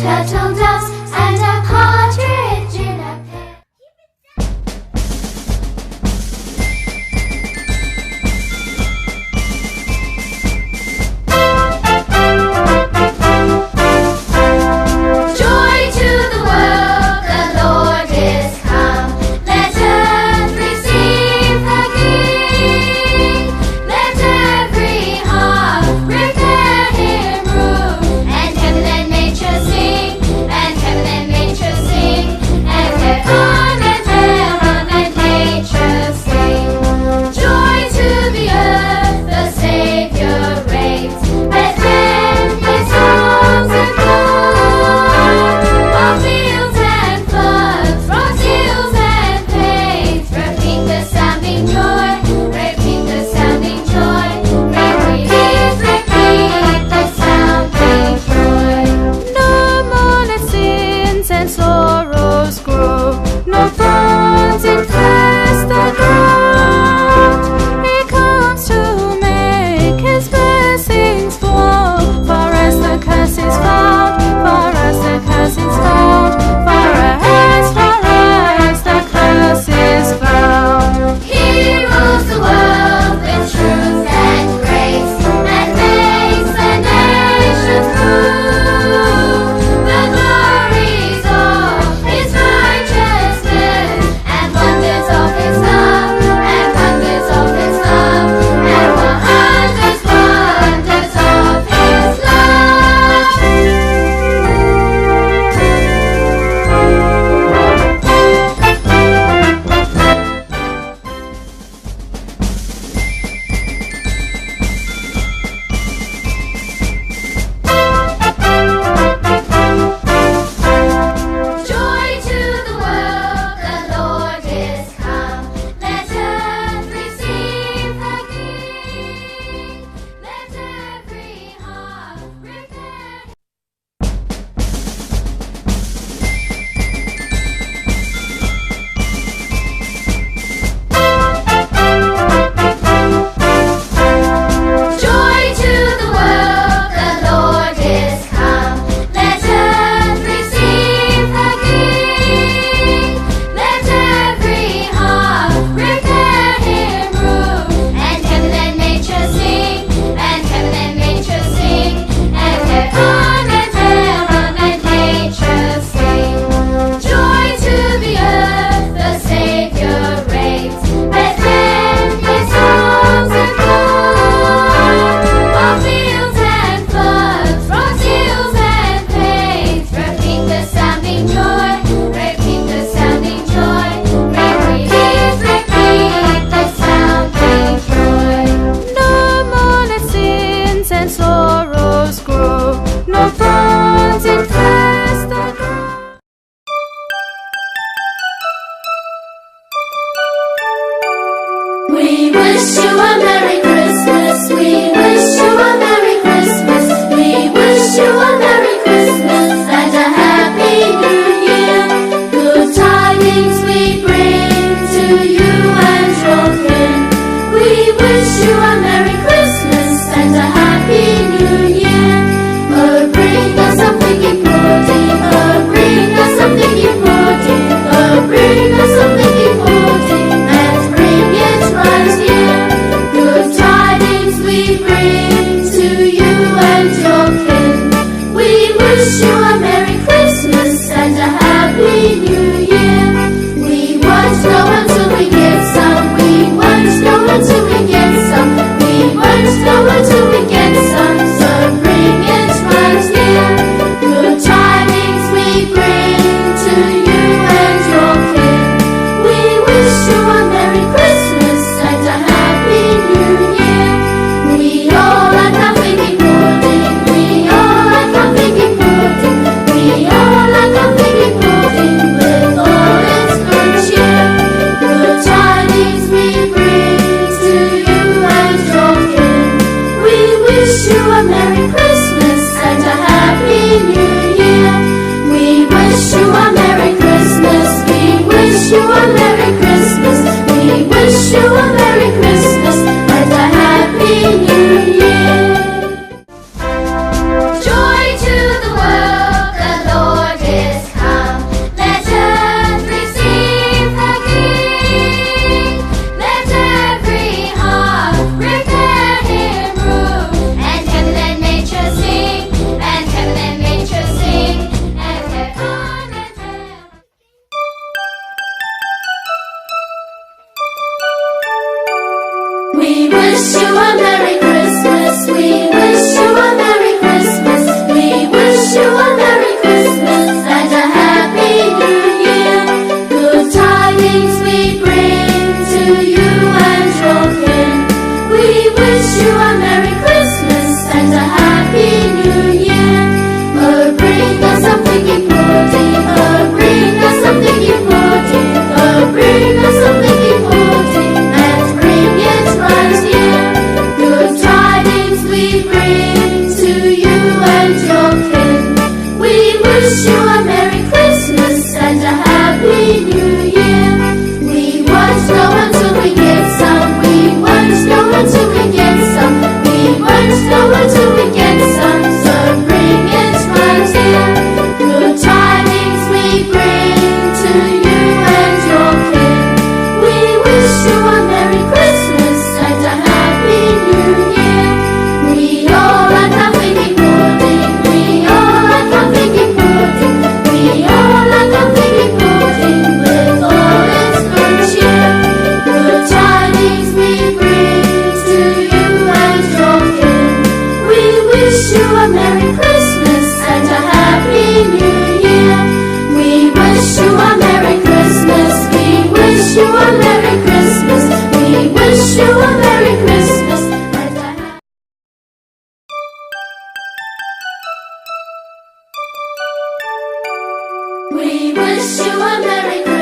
turtle doves and a partridge in a pear. wish you a Merry Christmas and a Happy New Year. We won't know until we get some. We won't know until we get some. We won't know until we get some. So bring it right here. Good tidings we bring to you and your kin. We wish you a Merry Christmas and a Happy New Year. We all like our figgy pudding. We all like our figgy pudding. We all like our figgy pudding with all its good cheer. Good tidings we bring to you and your kin. We wish you a Merry Christmas and a Happy New Year. We wish you a Merry Christmas. We wish you a Merry Christmas. We wish you a Merry Christmas and a Happy. We wish you a Merry Christmas.